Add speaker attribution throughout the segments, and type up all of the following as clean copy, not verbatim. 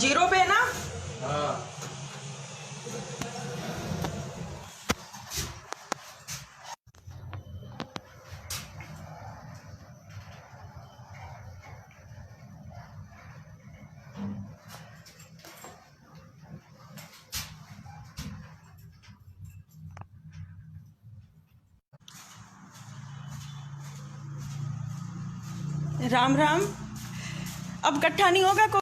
Speaker 1: Zero पे ना।
Speaker 2: हाँ।
Speaker 1: राम राम। अब इकट्ठा नहीं होगा को।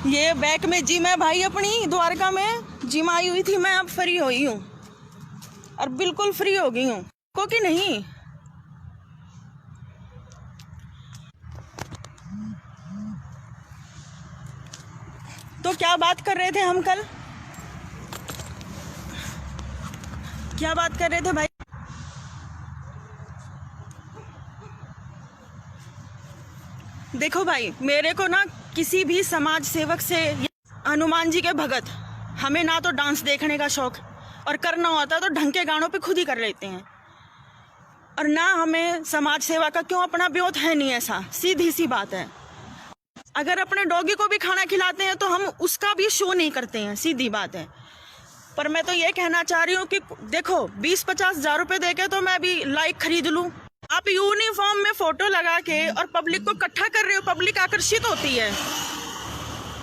Speaker 1: ये बैक में जिम है भाई, अपनी द्वारका में जिम आई हुई थी मैं, अब फ्री हुई हूँ और बिल्कुल फ्री हो गई हूँ को कि नहीं। तो क्या बात कर रहे थे हम कल, क्या बात कर रहे थे भाई? देखो भाई, मेरे को ना किसी भी समाज सेवक से, हनुमान जी के भगत, हमें ना तो डांस देखने का शौक, और करना होता है तो ढंग के गानों पे खुद ही कर लेते हैं, और ना हमें समाज सेवा का क्यों अपना ब्योत है नहीं, ऐसा सीधी सी बात है। अगर अपने डॉगी को भी खाना खिलाते हैं तो हम उसका भी शो नहीं करते हैं, सीधी बात है। पर मैं तो ये कहना चाह रही हूँ कि देखो 20-50 हजार रुपए देके तो मैं भी लाइक खरीद लूँ। आप यूनिफॉर्म में फोटो लगा के और पब्लिक को इकट्ठा कर रहे हो, पब्लिक आकर्षित होती है।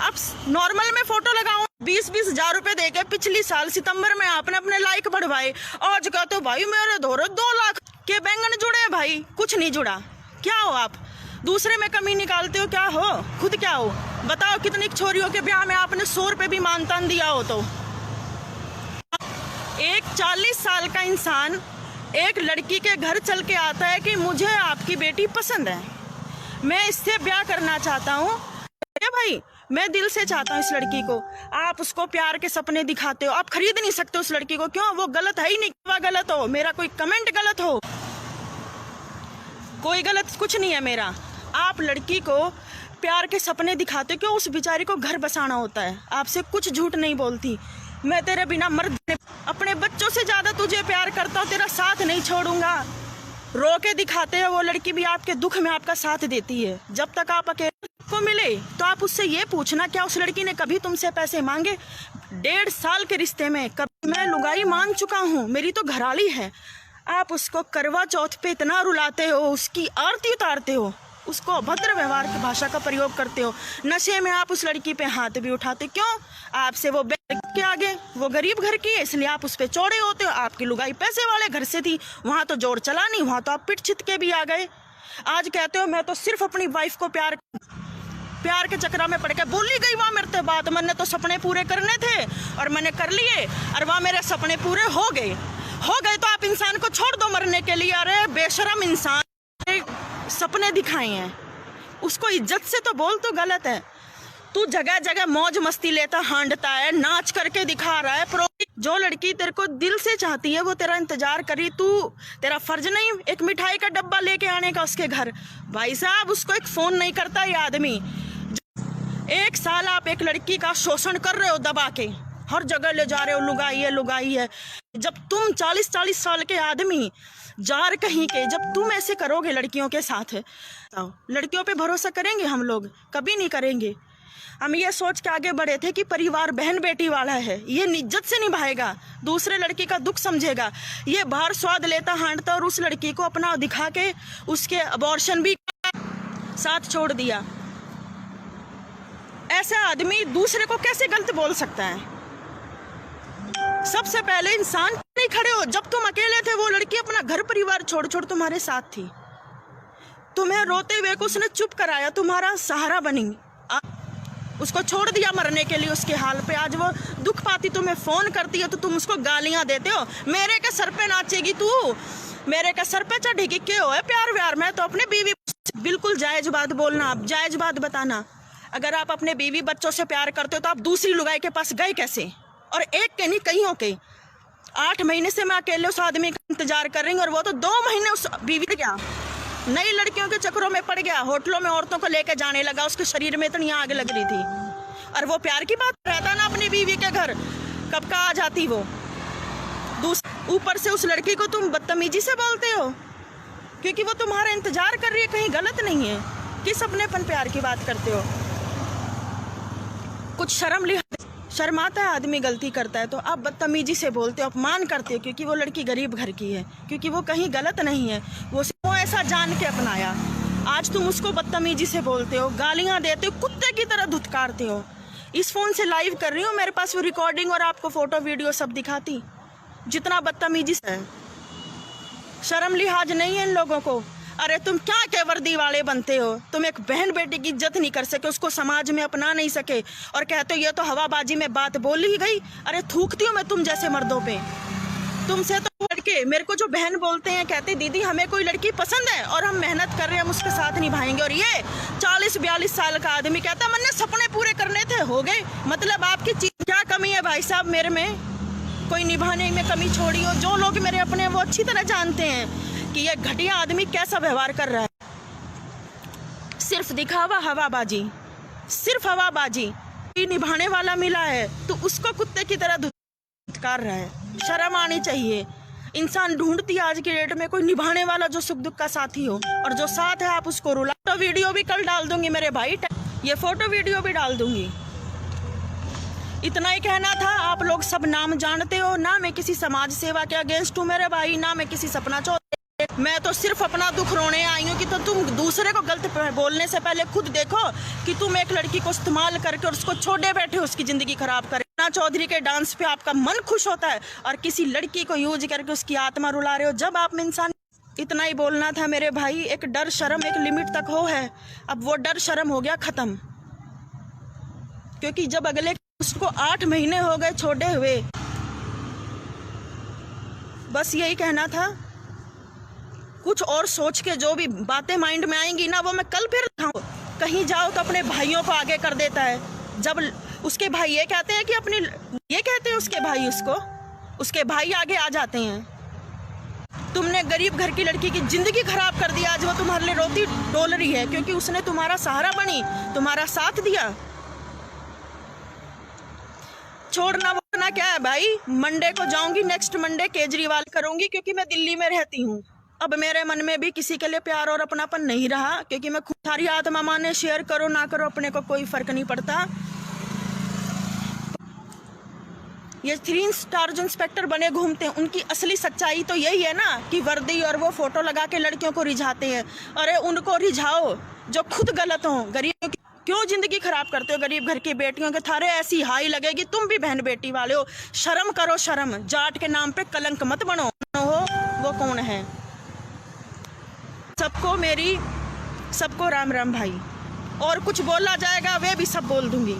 Speaker 1: आप नॉर्मल में फोटो लगाओ, 20-20 हजार रुपए देके पिछली साल सितंबर में आपने अपने लाइक बढ़वाए, आज कहते हो भाई मेरे धोरे 2 लाख के बैंगन जुड़े हैं। भाई कुछ नहीं जुड़ा, क्या हो आप? दूसरे में कमी निकालते हो, क्या हो? खुद क्या हो बताओ? कितनी छोरियों के ब्याह में आपने 100 रुपए भी मानतान दिया हो? तो एक 40 साल का इंसान एक लड़की के घर चल के आता है कि मुझे आपकी बेटी पसंद है, मैं इससे ब्याह करना चाहता हूँ। भाई मैं दिल से चाहता हूँ इस लड़की को, आप उसको प्यार के सपने दिखाते हो, आप खरीद नहीं सकते उस लड़की को। क्यों? वो गलत है ही नहीं। वह गलत हो, मेरा कोई कमेंट गलत हो, कोई गलत कुछ नहीं है मेरा। आप लड़की को प्यार के सपने दिखाते हो, क्यों? उस बेचारी को घर बसाना होता है। आपसे कुछ झूठ नहीं बोलती, मैं तेरे बिना मर, अपने बच्चों से ज्यादा तुझे प्यार करता हूँ, तेरा साथ नहीं छोड़ूंगा। रो के दिखाते हैं, वो लड़की भी आपके दुख में आपका साथ देती है। जब तक आप अकेले को मिले तो आप उससे ये पूछना, क्या उस लड़की ने कभी तुमसे पैसे मांगे? 1.5 साल के रिश्ते में कभी मैं लुगाई मांग चुका हूँ, मेरी तो घरवाली है। आप उसको करवा चौथ पे इतना रुलाते हो, उसकी आरती उतारते हो, उसको अभद्र व्यवहार की भाषा का प्रयोग करते हो। नशे में आप उस लड़की पे हाथ भी उठाते, क्यों? आपसे वो के आगे, वो गरीब घर की है इसलिए आप उस पे चौड़े होते हो। आपकी लुगाई पैसे वाले घर से थी, वहां तो जोर चला नहीं, वहां तो आप पिट छित के भी आ गए। आज कहते हो मैं तो सिर्फ अपनी वाइफ को प्यार के चक्कर में पड़ के बोली गई वहां मेरे बात। मैंने तो सपने पूरे करने थे और मैंने कर लिए, और वहां मेरे सपने पूरे हो गए तो आप इंसान को छोड़ दो मरने के लिए। अरे बेशरम इंसान, सपने दिखाए हैं, उसको इज्जत से तो बोल। तो गलत है, तू जगह जगह मौज मस्ती लेता हांडता है, नाच करके दिखा रहा है। जो लड़की तेरे को दिल से चाहती है वो तेरा इंतजार करी, तू तेरा फर्ज नहीं एक मिठाई का डब्बा लेके आने का उसके घर? भाई साहब उसको एक फोन नहीं करता ये आदमी। 1 साल आप एक लड़की का शोषण कर रहे हो, दबा के हर जगह ले जा रहे हो, लुगाई है। जब तुम 40 साल के आदमी जार कहीं के, जब तुम ऐसे करोगे लड़कियों के साथ, लड़कियों पे भरोसा करेंगे हम लोग? कभी नहीं करेंगे। हम ये सोच के आगे बढ़े थे कि परिवार बहन बेटी वाला है, ये इज्जत से निभाएगा, दूसरे लड़की का दुख समझेगा। ये बाहर स्वाद लेता हांडता और उस लड़की को अपना दिखा के उसके अबॉर्शन भी साथ छोड़ दिया। ऐसा आदमी दूसरे को कैसे गलत बोल सकता है? सबसे पहले इंसान नहीं खड़े हो। जब तुम अकेले थे वो लड़की अपना घर परिवार छोड़ तुम्हारे साथ थी, तुम्हें रोते हुए को उसने चुप कराया, तुम्हारा सहारा बनी, उसको छोड़ दिया मरने के लिए उसके हाल पे। आज वो दुख पाती तुम्हें फोन करती है तो तुम उसको गालियां देते हो। मेरे के सर पे नाचेगी तू, मेरे के सर पे चढ़ेगी, क्यों है प्यार व्यार? मैं तो अपने बीवी, बिल्कुल जायज बात बोलना, आप जायज बात बताना। अगर आप अपने बीवी बच्चों से प्यार करते हो तो आप दूसरी लुगाई के पास गए कैसे? और एक के नहीं कईयों के। 8 महीने से मैं अकेले उस आदमी का इंतजार कर रही हूँ और वो तो 2 महीने उस बीवी गया, नई लड़कियों के चक्करों में पड़ गया, होटलों में औरतों को लेकर जाने लगा, उसके शरीर में इतनी आग लग रही थी। और वो प्यार की बात रहता ना अपनी बीवी के घर, कब का आ जाती वो। ऊपर से उस लड़की को तुम बदतमीजी से बोलते हो। क्योंकि वो तुम्हारा इंतजार कर रही है, कहीं गलत नहीं है। किस अपनेपन प्यार की बात करते हो? कुछ शर्म लिहाज, शर्माता है आदमी, गलती करता है तो आप बदतमीजी से बोलते हो, अपमान करते हो, क्योंकि वो लड़की गरीब घर की है, क्योंकि वो कहीं गलत नहीं है, वो ऐसा जान के अपनाया। आज तुम उसको बदतमीजी से बोलते हो, गालियां देते हो, कुत्ते की तरह धुतकारते हो। इस फ़ोन से लाइव कर रही हूँ, मेरे पास वो रिकॉर्डिंग और आपको फ़ोटो वीडियो सब दिखाती। जितना बदतमीजी से है, शर्म लिहाज नहीं है इन लोगों को। अरे तुम क्या के वर्दी वाले बनते हो? तुम एक बहन बेटी की इज्जत नहीं कर सके, उसको समाज में अपना नहीं सके, और कहते हो ये तो हवाबाजी में बात बोल ही गई। अरे थूकती हूँ मैं तुम जैसे मर्दों पे। तुमसे तो लड़के मेरे को जो बहन बोलते हैं, कहते दीदी हमें कोई लड़की पसंद है और हम मेहनत कर रहे हैं, हम उसके साथ निभाएंगे, और ये 40-42 साल का आदमी कहता मैंने सपने पूरे करने थे, हो गए। मतलब आपकी चीज क्या कमी है भाई साहब मेरे में? कोई निभाने में कमी छोड़ी हो? जो लोग मेरे अपने हैं वो अच्छी तरह जानते हैं कि ये घटिया आदमी कैसा व्यवहार कर रहा है। सिर्फ दिखावा, हवाबाजी, सिर्फ हवाबाजी। निभाने वाला मिला है तो उसको कुत्ते की तरह धुतकार रहा है। शर्म आनी चाहिए। इंसान ढूंढती है आज की डेट में कोई निभाने वाला जो सुख दुख का साथी हो, और जो साथ है आप उसको रुला। तो वीडियो भी कल डाल दूंगी मेरे भाई, ये फोटो वीडियो भी डाल दूंगी। इतना ही कहना था। आप लोग सब नाम जानते हो ना, मैं किसी समाज सेवा के अगेंस्ट हूँ मेरे भाई, ना मैं किसी सपना चौधरी। मैं तो सिर्फ अपना दुख रोने आई हूँ कि तो तुम दूसरे को गलत बोलने से पहले खुद देखो कि तुम एक लड़की को इस्तेमाल करके और उसको छोड़े बैठे हो, उसकी जिंदगी खराब करे। ना चौधरी के डांस पे आपका मन खुश होता है और किसी लड़की को यूज करके उसकी आत्मा रुला रहे हो। जब आप में इंसान, इतना ही बोलना था मेरे भाई। एक डर शर्म एक लिमिट तक हो है, अब वो डर शर्म हो गया खत्म। क्योंकि जब अगले उसको 8 महीने हो गए छोड़े हुए। बस यही कहना था। कुछ और सोच के जो भी बातें माइंड में आएंगी ना, वो मैं कल फिर दिखाऊं। कहीं जाओ तो अपने भाइयों को आगे कर देता है। जब उसके भाई ये कहते हैं कि अपनी, ये कहते हैं उसके भाई, उसके भाई आगे आ जाते हैं। तुमने गरीब घर की लड़की की जिंदगी खराब कर दिया। आज वो तुम्हारे लिए रोती डोल रही है क्योंकि उसने तुम्हारा सहारा बनी, तुम्हारा साथ दिया। छोड़ना वोड़ना क्या है भाई? मंडे को जाऊंगी, नेक्स्ट मंडे केजरीवाल करूंगी, क्योंकि मैं दिल्ली में रहती हूँ। अब मेरे मन में भी किसी के लिए प्यार और अपनापन नहीं रहा, क्योंकि मैं खुद, सारी आत्मा माने शेयर करो ना करो अपने को कोई फर्क नहीं पड़ता। ये 3 स्टार जो इंस्पेक्टर बने घूमते हैं, उनकी असली सच्चाई तो यही है ना कि वर्दी और वो फोटो लगा के लड़कियों को रिझाते हैं। अरे उनको रिझाओ जो खुद गलत हो। गरीब क्यों जिंदगी खराब करते हो? गरीब घर की बेटियों के थारे ऐसी हाई लगेगी, तुम भी बहन बेटी वाले हो। शर्म करो शर्म। जाट के नाम पे कलंक मत बनो। हो वो कौन है? सबको राम राम भाई। और कुछ बोला जाएगा वे भी सब बोल दूंगी।